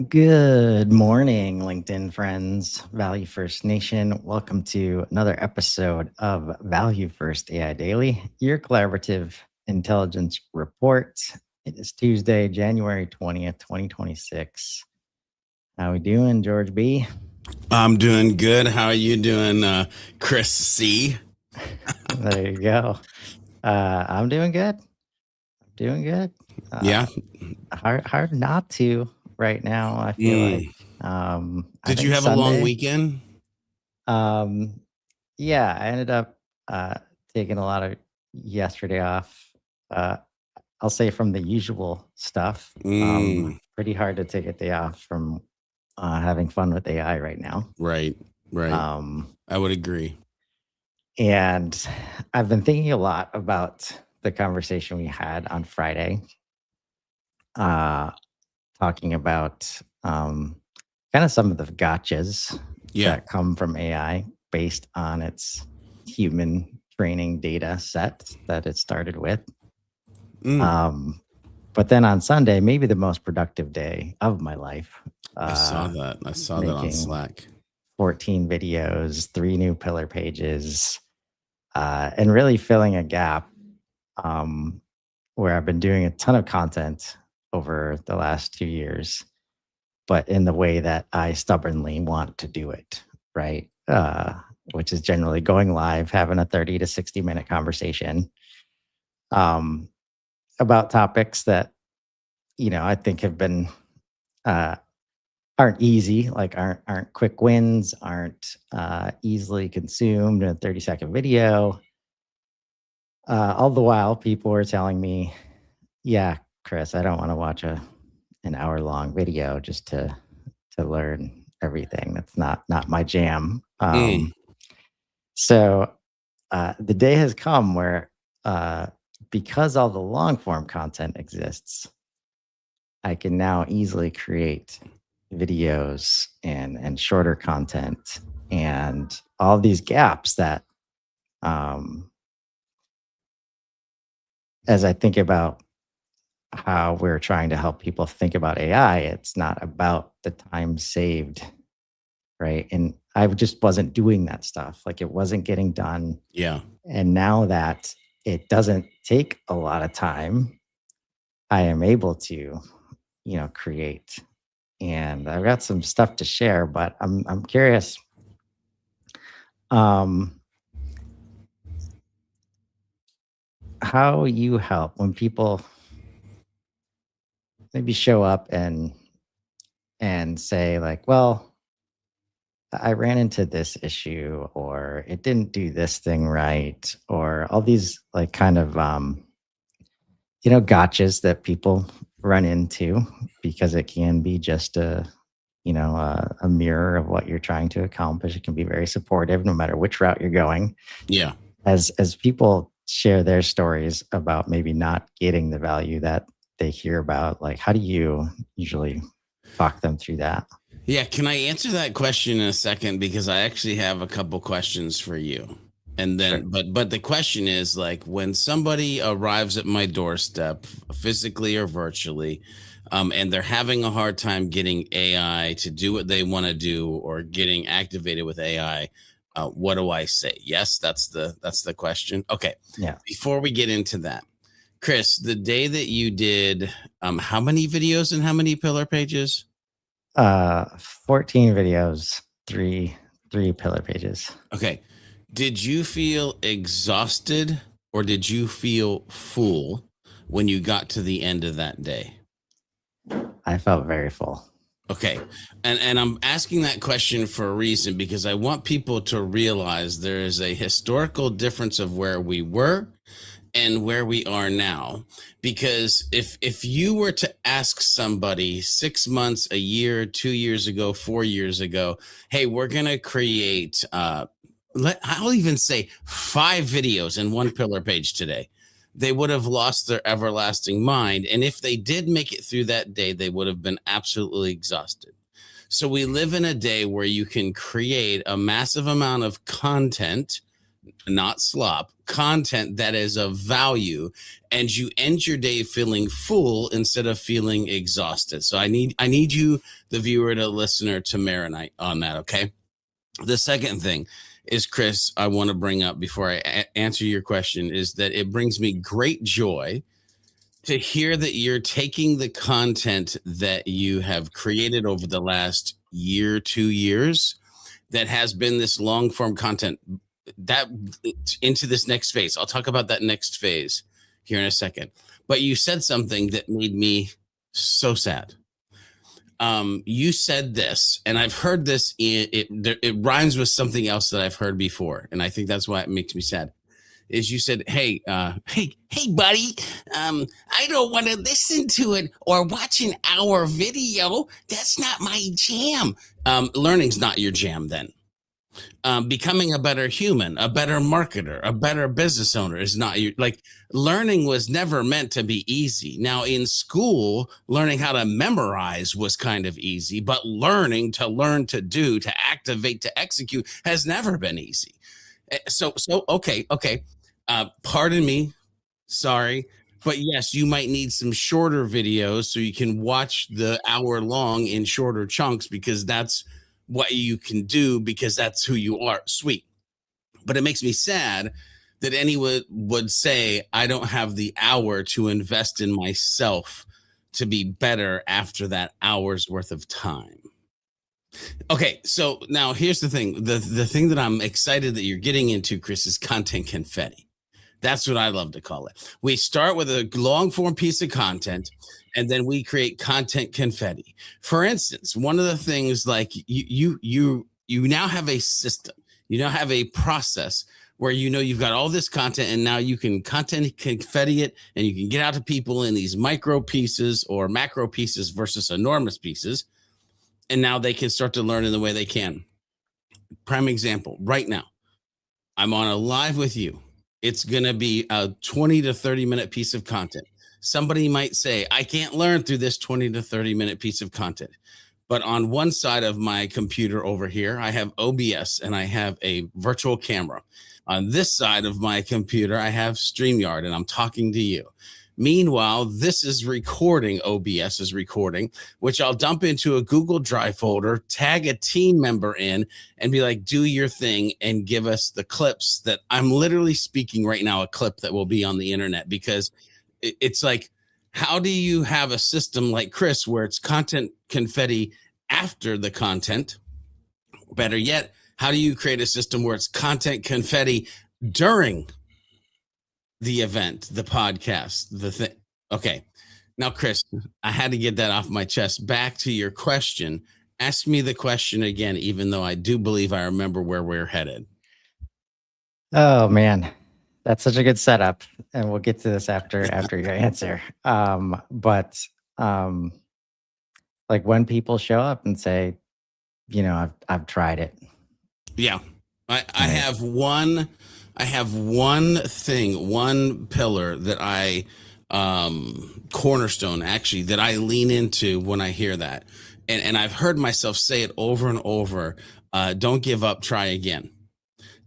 Good morning, LinkedIn friends, Value First Nation. Welcome to another episode of Value First AI Daily, your collaborative intelligence report. It is Tuesday, January 20th, 2026. How we doing, George B? I'm doing good. How are you doing, Chris C? There you go. I'm doing good. Doing good. Yeah. Hard not to right now, I feel like. Mm. I Did you think have a long Sunday. weekend? Um, yeah, I ended up taking a lot of yesterday off. Uh, I'll say from the usual stuff. Mm. Pretty hard to take a day off from having fun with AI right now. Right. Right. Um, I would agree. and I've been thinking a lot about the conversation we had on Friday, uh, talking about kind of some of the gotchas Yeah. that come from AI based on its human training data set that it started with. Mm. But then on Sunday, maybe the most productive day of my life, I saw uh, that. I saw that on making Slack. 14 videos, 3 new pillar pages, and really filling a gap um, where I've been doing a ton of content over the last 2 years, but in the way that I stubbornly want to do it, right? Which is generally going live, having a 30 to 60-minute conversation um, about topics that, I think have been uh, aren't easy, like aren't quick wins, aren't easily consumed in a 30-second video. All the while, people were telling me, "Yeah, Chris, I don't want to watch an hour long video just to learn everything. That's not my jam." Mm. So the day has come where, uh, because all the long form content exists, I can now easily create videos and shorter content and all these gaps that, um, as I think about how we're trying to help people think about AI, it's not about the time saved, right? And I just wasn't doing that stuff. Like it wasn't getting done. Yeah. And now that it doesn't take a lot of time, I am able to, create. And I've got some stuff to share, but I'm curious, um, how you help when people maybe show up and say like, well, I ran into this issue, or it didn't do this thing right, or all these like kind of gotchas that people run into because it can be just a mirror of what you're trying to accomplish. It can be very supportive no matter which route you're going. Yeah. As people share their stories about maybe not getting the value that they hear about, like how do you usually talk them through that? Yeah. Can I answer that question in a second? Because I actually have a couple questions for you. And Sure. then, but the question is like when somebody arrives at my doorstep, physically or virtually, and they're having a hard time getting AI to do what they want to do or getting activated with AI, what do I say? Yes, that's the question. Okay, Yeah. before we get into that, Chris, the day that you did, how many videos and how many pillar pages? 14 videos, three pillar pages. Okay. Did you feel exhausted or did you feel full when you got to the end of that day? I felt very full. Okay. And I'm asking that question for a reason because I want people to realize there is a historical difference of where we were and where we are now. Because if you were to ask somebody 6 months, a year, 2 years ago, 4 years ago, hey, we're gonna create I'll even say 5 videos in one pillar page today, they would have lost their everlasting mind. And if they did make it through that day, they would have been absolutely exhausted. So we live in a day where you can create a massive amount of content not slop, content that is of value, and you end your day feeling full instead of feeling exhausted. So I need you, the viewer, the listener, to marinate on that, okay? The second thing is, Chris, I want to bring up before I answer your question, is that it brings me great joy to hear that you're taking the content that you have created over the last year, 2 years, that has been this long form content, that into this next phase. I'll talk about that next phase here in a second. But you said something that made me so sad. You said this, and I've heard this. It rhymes with something else that I've heard before, and I think that's why it makes me sad. Is you said, hey, buddy, I don't want to listen to it or watch an hour video. That's not my jam. Learning's not your jam then. Becoming a better human, a better marketer, a better business owner is not your, like, learning was never meant to be easy. Now in school, learning how to memorize was kind of easy, but learn to do, to activate, to execute has never been easy. So okay. Pardon me, sorry, but yes, you might need some shorter videos so you can watch the hour long in shorter chunks, because that's what you can do, because that's who you are. Sweet. But it makes me sad that anyone would say, I don't have the hour to invest in myself to be better after that hour's worth of time. Okay, so now here's the thing. The thing that I'm excited that you're getting into, Chris, is content confetti. That's what I love to call it. We start with a long form piece of content, and then we create content confetti. For instance, one of the things, like, you now have a system. You now have a process where you've got all this content, and now you can content confetti it, and you can get out to people in these micro pieces or macro pieces versus enormous pieces. And now they can start to learn in the way they can. Prime example, right now, I'm on a live with you. It's going to be a 20 to 30 minute piece of content. Somebody might say, I can't learn through this 20 to 30 minute piece of content. But on one side of my computer over here, I have OBS and I have a virtual camera. On this side of my computer, I have StreamYard and I'm talking to you. Meanwhile, this is recording, OBS is recording, which I'll dump into a Google Drive folder, tag a team member in, and be like, do your thing and give us the clips that I'm literally speaking right now, a clip that will be on the internet. Because it's like, how do you have a system like Chris where it's content confetti after the content? Better yet, how do you create a system where it's content confetti during the event, the podcast, the thing? Okay. Now, Chris, I had to get that off my chest. Back to your question. Ask me the question again, even though I do believe I remember where we're headed. Oh man, that's such a good setup, and we'll get to this after your answer. Like, when people show up and say, I've tried it. Yeah, I have one thing, one pillar that I cornerstone, actually, that I lean into when I hear that. And I've heard myself say it over and over. Don't give up, try again.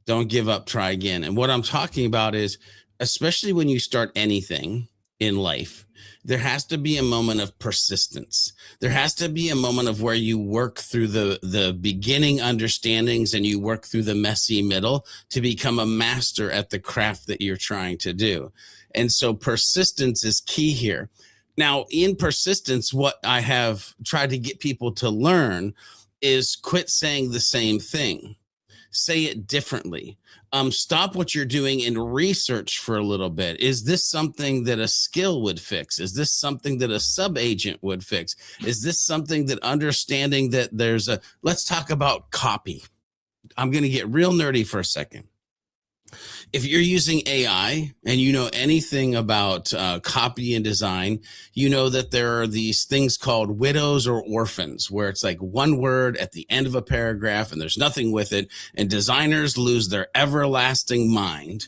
Don't give up, try again. And what I'm talking about is, especially when you start anything in life, there has to be a moment of persistence. There has to be a moment of where you work through the beginning understandings and you work through the messy middle to become a master at the craft that you're trying to do. And so persistence is key here. Now, in persistence, what I have tried to get people to learn is quit saying the same thing. Say it differently. Stop what you're doing and research for a little bit. Is this something that a skill would fix? Is this something that a sub-agent would fix? Is this something that understanding that let's talk about copy. I'm going to get real nerdy for a second. If you're using AI and you know anything about copy and design, you know that there are these things called widows or orphans, where it's like one word at the end of a paragraph and there's nothing with it, and designers lose their everlasting mind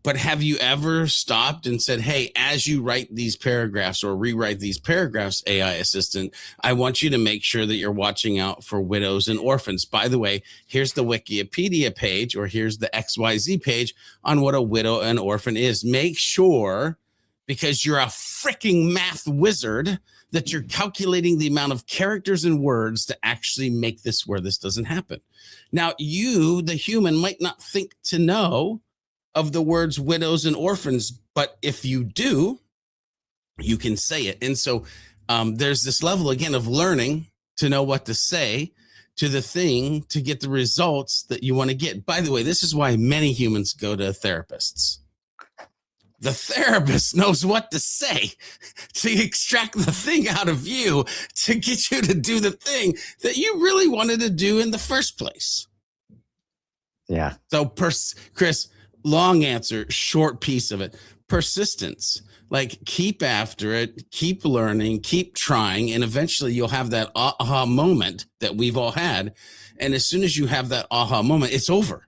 But have you ever stopped and said, hey, as you write these paragraphs or rewrite these paragraphs, AI assistant, I want you to make sure that you're watching out for widows and orphans. By the way, here's the Wikipedia page, or here's the XYZ page on what a widow and orphan is. Make sure, because you're a freaking math wizard, that you're calculating the amount of characters and words to actually make this where this doesn't happen. Now, you, the human, might not think to know of the words widows and orphans, but if you do, you can say it. And so there's this level again of learning to know what to say to the thing to get the results that you want to get. By the way, this is why many humans go to therapists. The therapist knows what to say to extract the thing out of you to get you to do the thing that you really wanted to do in the first place. Yeah. So Chris, long answer, short piece of it. Persistence. Like, keep after it, keep learning, keep trying, and eventually you'll have that aha moment that we've all had. And as soon as you have that aha moment, it's over.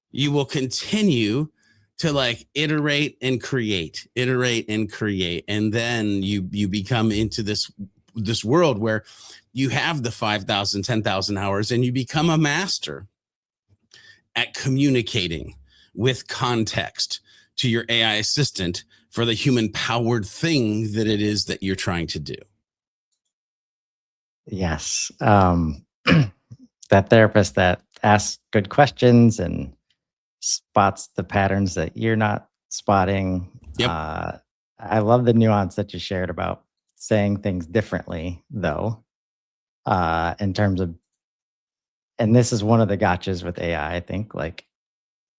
You will continue to like iterate and create. And then you become into this world where you have the 5,000, 10,000 hours, and you become a master at communicating with context to your AI assistant for the human powered thing that it is that you're trying to do. Yes. That therapist that asks good questions and spots the patterns that you're not spotting. Yep. I love the nuance that you shared about saying things differently, though, in terms of, and this is one of the gotchas with AI, I think, like,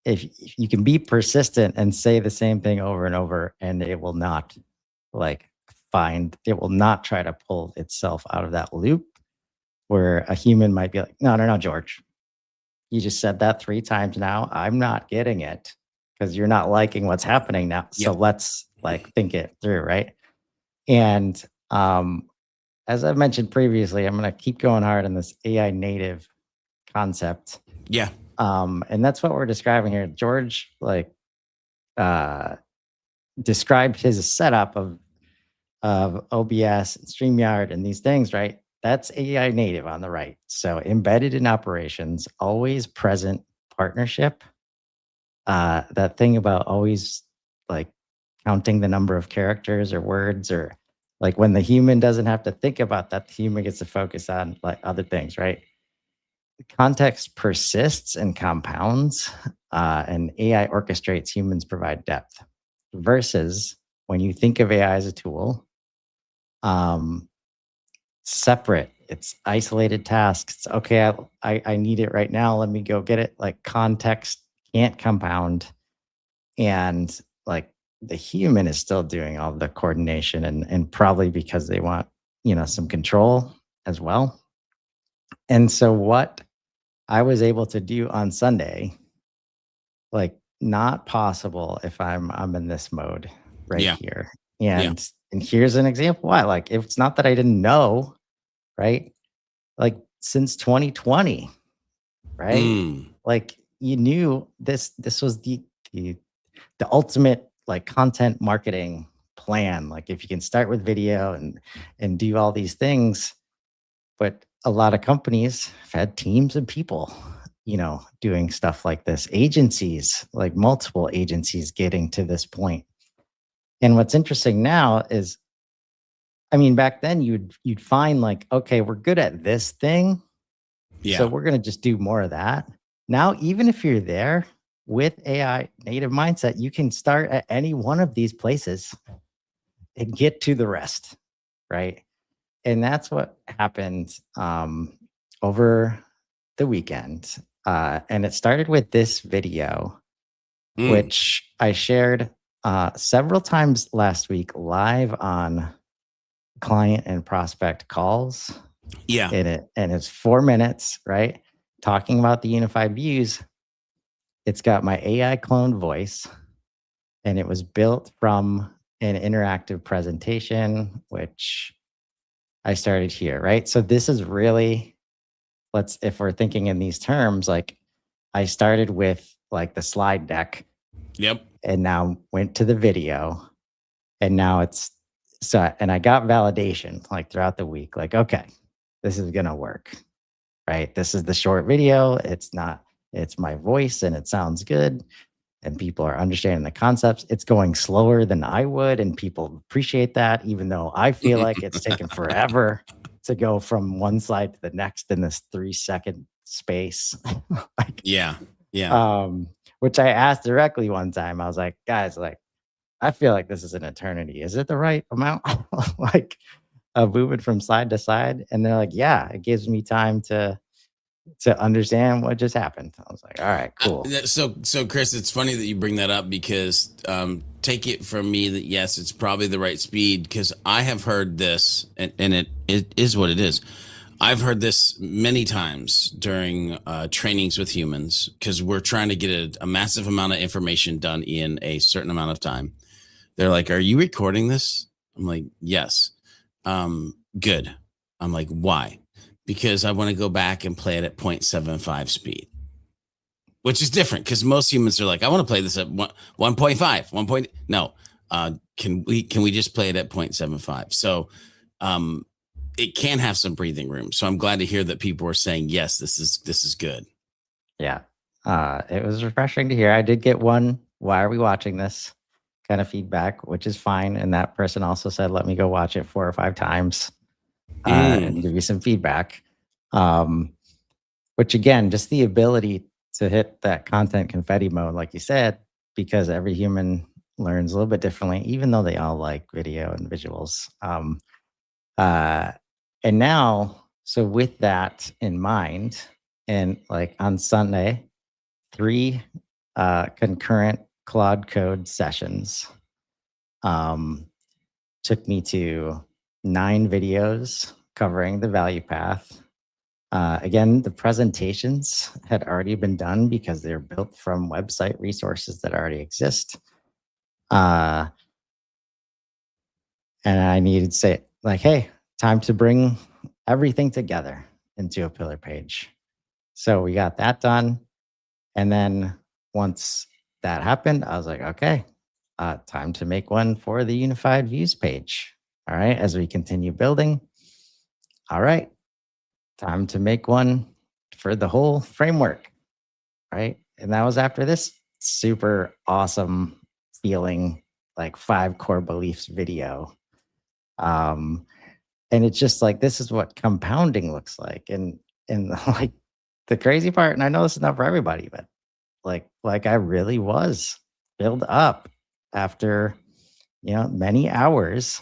if you can be persistent and say the same thing over and over, and it will not it will not try to pull itself out of that loop, where a human might be like, no, George, you just said that 3 times now. I'm not getting it because you're not liking what's happening now. So let's think it through. Right. And as I've mentioned previously, I'm going to keep going hard on this AI native concept. Yeah. And that's what we're describing here. George described his setup of OBS and StreamYard and these things, right? That's AI native on the right. So embedded in operations, always present partnership. That thing about always like counting the number of characters or words, or like when the human doesn't have to think about that, the human gets to focus on like other things, right? Context persists and compounds, and AI orchestrates, humans provide depth. Versus when you think of AI as a tool, separate, it's isolated tasks. It's okay, I need it right now, let me go get it. Like, context can't compound, and like the human is still doing all the coordination, and probably because they want, some control as well. And so what I was able to do on Sunday, like, not possible if I'm in this mode right here. And here's an example why. Like, if it's not that I didn't know, right? Like, since 2020, right? Like, you knew this was the ultimate like content marketing plan. Like, if you can start with video and do all these things, but a lot of companies have had teams of people, doing stuff like this. Agencies, like multiple agencies, getting to this point. And what's interesting now is, I mean, back then you'd find like, okay, we're good at this thing, so we're going to just do more of that. Now, even if you're there with AI native mindset, you can start at any one of these places and get to the rest, right? And that's what happened over the weekend. And it started with this video, which I shared several times last week live on client and prospect calls. Yeah. And it's 4 minutes, right? Talking about the unified views. It's got my AI cloned voice, and it was built from an interactive presentation, which I started here, right? So this is really, if we're thinking in these terms, like, I started with like the slide deck. Yep. and now went to the video, and now it's and I got validation like throughout the week, like, okay, this is gonna work, right? This is the short video. It's my voice and it sounds good and people are understanding the concepts. It's going slower than I would, and people appreciate that, even though I feel like it's taken forever to go from one slide to the next in this 3-second space. Like, Yeah. which I asked directly one time. I was like, guys, like, I feel like this is an eternity. Is it the right amount? Like, moving from side to side? And they're like, yeah, it gives me time to understand what just happened. I was like, all right, cool. So Chris, it's funny that you bring that up because take it from me that yes, it's probably the right speed, because I have heard this, and it is what it is. I've heard this many times during trainings with humans, because we're trying to get a massive amount of information done in a certain amount of time. They're like, are you recording this? I'm like, yes. Good. I'm like, why? Because I want to go back and play it at 0.75 speed, which is different, because most humans are like, I want to play this at 1.5, no. Can we just play it at 0.75? So it can have some breathing room. So I'm glad to hear that people are saying, yes, this is good. Yeah. It was refreshing to hear. I did get one, why are we watching this kind of feedback, which is fine. And that person also said, let me go watch it 4 or 5 times. And give you some feedback, which again, just the ability to hit that content confetti mode, like you said, because every human learns a little bit differently, even though they all like video and visuals. And now, so with that in mind, and like on Sunday, 3 concurrent Claude Code sessions took me to 9 videos covering the value path. Again, the presentations had already been done because they're built from website resources that already exist. And I needed to say, like, hey, time to bring everything together into a pillar page. So we got that done. And then once that happened, I was like, okay, time to make one for the unified views page. All right, as we continue building, all right, time to make one for the whole framework, right? And that was after this super awesome feeling, like 5 core beliefs video. And it's just like, this is what compounding looks like. And like the crazy part, and I know this is not for everybody, but like I really was filled up after, many hours.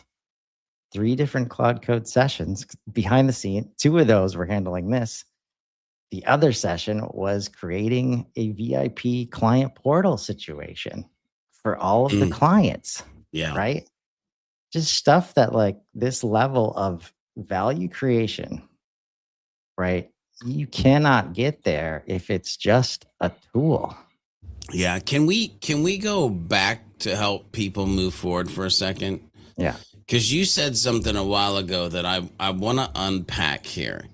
3 different Claude Code sessions behind the scene. 2 of those were handling this. The other session was creating a VIP client portal situation for all of the clients. Yeah. Right? Just stuff that, like, this level of value creation, right? You cannot get there if it's just a tool. Yeah. Can we go back to help people move forward for a second? Yeah. Because you said something a while ago that I want to unpack here.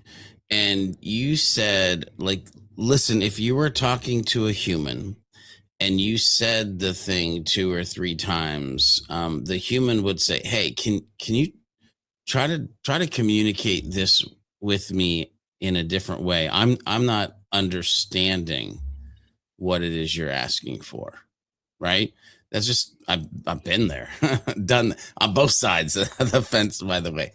And you said, like, listen, if you were talking to a human and you said the thing 2 or 3 times, the human would say, hey, can you try to communicate this with me in a different way? I'm not understanding what it is you're asking for, right? That's just, I've been there, done on both sides of the fence, by the way.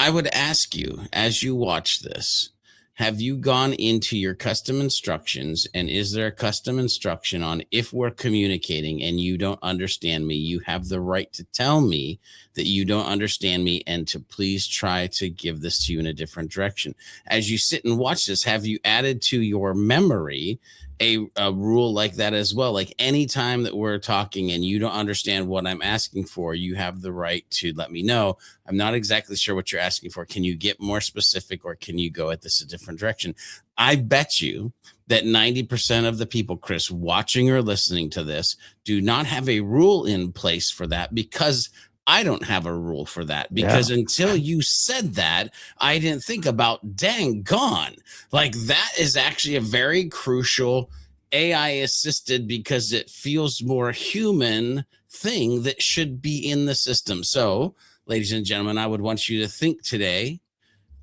I would ask you, as you watch this, have you gone into your custom instructions, and is there a custom instruction on, if we're communicating and you don't understand me, you have the right to tell me that you don't understand me and to please try to give this to you in a different direction? As you sit and watch this, have you added to your memory a rule like that as well? Like, anytime that we're talking and you don't understand what I'm asking for, you have the right to let me know. I'm not exactly sure what you're asking for. Can you get more specific, or can you go at this a different direction? I bet you that 90% of the people, Chris, watching or listening to this, do not have a rule in place for that, because I don't have a rule for that, because until you said that, I didn't think about, dang gone. Like, that is actually a very crucial AI assisted because it feels more human thing that should be in the system. So, ladies and gentlemen, I would want you to think today,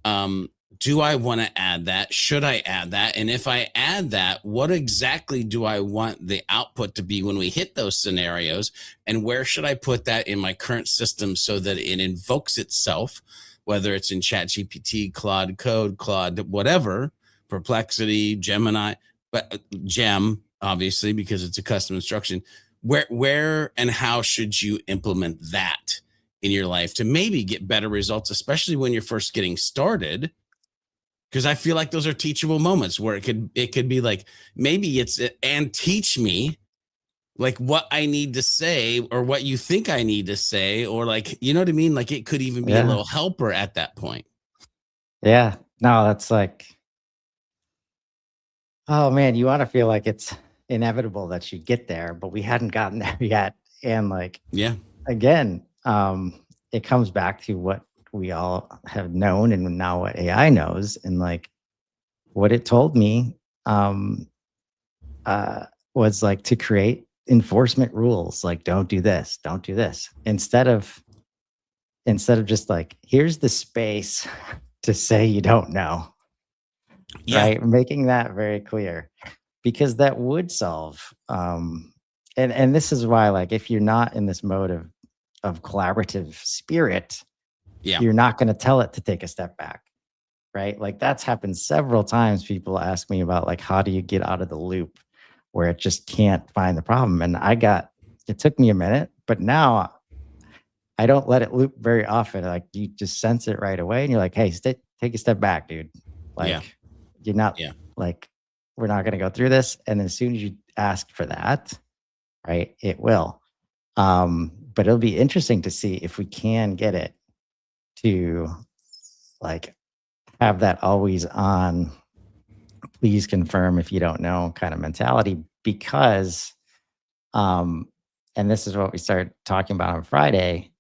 do I want to add that? Should I add that? And if I add that, what exactly do I want the output to be when we hit those scenarios? And where should I put that in my current system so that it invokes itself, whether it's in ChatGPT, Claude Code, Claude, whatever, Perplexity, Gemini, but Gem, obviously, because it's a custom instruction. Where and how should you implement that in your life to maybe get better results, especially when you're first getting started? Because I feel like those are teachable moments where it could be like, maybe it's and teach me like what I need to say or what you think I need to say, or like, you know what I mean? Like it could even be a Yeah. little helper at that point. Yeah. No, that's like, oh man, you want to feel like it's inevitable that you get there, but we hadn't gotten there yet. And like, Yeah. again, it comes back to what we all have known and now what AI knows. And like what it told me was like to create enforcement rules, like don't do this, don't do this, instead of just like, here's the space to say you don't know. Yeah. Right, making that very clear, because that would solve and this is why, like, if you're not in this mode of collaborative spirit, Yeah. you're not going to tell it to take a step back, right? Like that's happened several times. People ask me about like, how do you get out of the loop where it just can't find the problem? And it took me a minute, but now I don't let it loop very often. Like you just sense it right away and you're like, hey, take a step back, dude. Like, Yeah. you're not like, we're not going to go through this. And as soon as you ask for that, right, it will. But it'll be interesting to see if we can get it to like have that always on, please confirm if you don't know kind of mentality, because, and this is what we started talking about on Friday.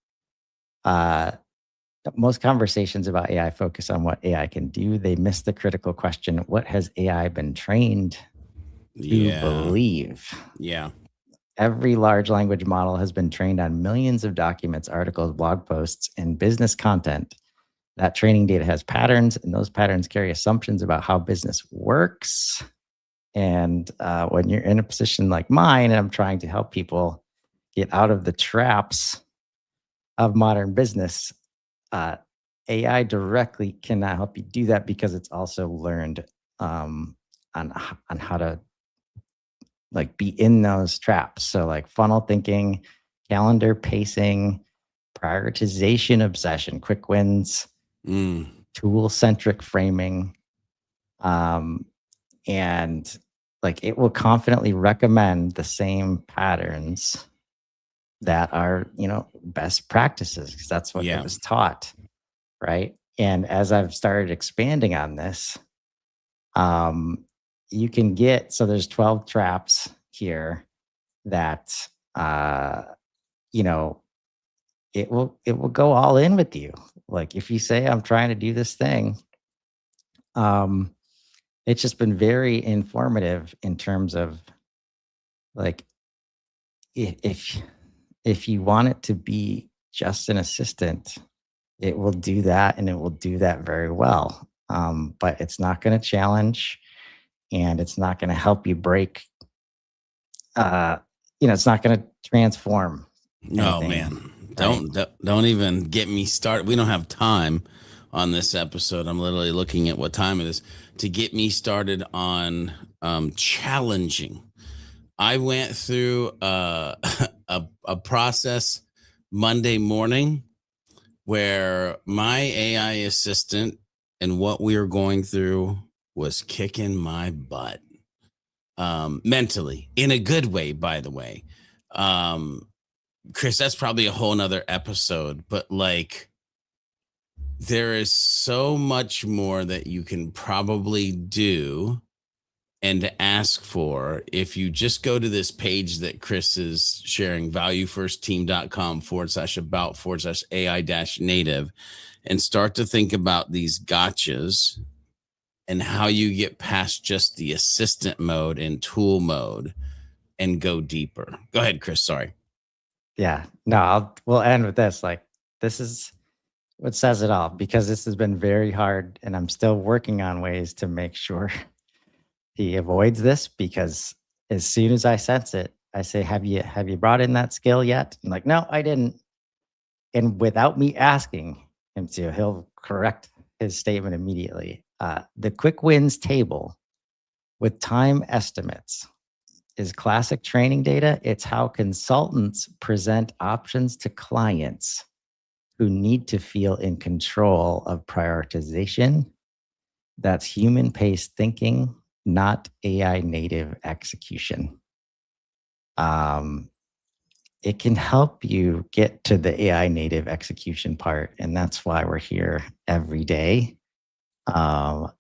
Most conversations about AI focus on what AI can do. They miss the critical question, what has AI been trained to believe? Yeah. Every large language model has been trained on millions of documents, articles, blog posts, and business content. That training data has patterns, and those patterns carry assumptions about how business works. And when you're in a position like mine, and I'm trying to help people get out of the traps of modern business, AI directly cannot help you do that, because it's also learned on how to like be in those traps. So like funnel thinking, calendar pacing, prioritization obsession, quick wins, tool centric framing, and like it will confidently recommend the same patterns that are, best practices, because that's what it was taught. Right. And as I've started expanding on this, you can get, so there's 12 traps here that, it will go all in with you. Like if you say, I'm trying to do this thing, it's just been very informative in terms of like, if you want it to be just an assistant, it will do that, and it will do that very well. But it's not going to challenge, and it's not going to help you break. It's not going to transform. Oh man, don't even get me started. We don't have time on this episode. I'm literally looking at what time it is to get me started on challenging. I went through a process Monday morning where my AI assistant and what we were going through was kicking my butt, mentally, in a good way, by the way. Chris, that's probably a whole nother episode, but like there is so much more that you can probably do and ask for if you just go to this page that Chris is sharing, valuefirstteam.com/about/AI-native, and start to think about these gotchas and how you get past just the assistant mode and tool mode and go deeper. Go ahead, Chris. Sorry. Yeah. No, we'll end with this. Like, this is what says it all, because this has been very hard and I'm still working on ways to make sure he avoids this, because as soon as I sense it, I say, have you brought in that skill yet? And like, no, I didn't. And without me asking him to, he'll correct his statement immediately. The quick wins table with time estimates is classic training data. It's how consultants present options to clients who need to feel in control of prioritization. That's human paced thinking, not AI native execution. It can help you get to the AI native execution part. And that's why we're here every day. And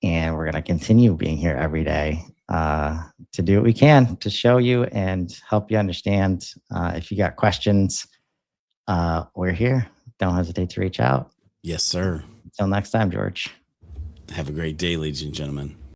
we're going to continue being here every day to do what we can to show you and help you understand. If you got questions, we're here. Don't hesitate to reach out. Yes, sir. Until next time, George. Have a great day, ladies and gentlemen.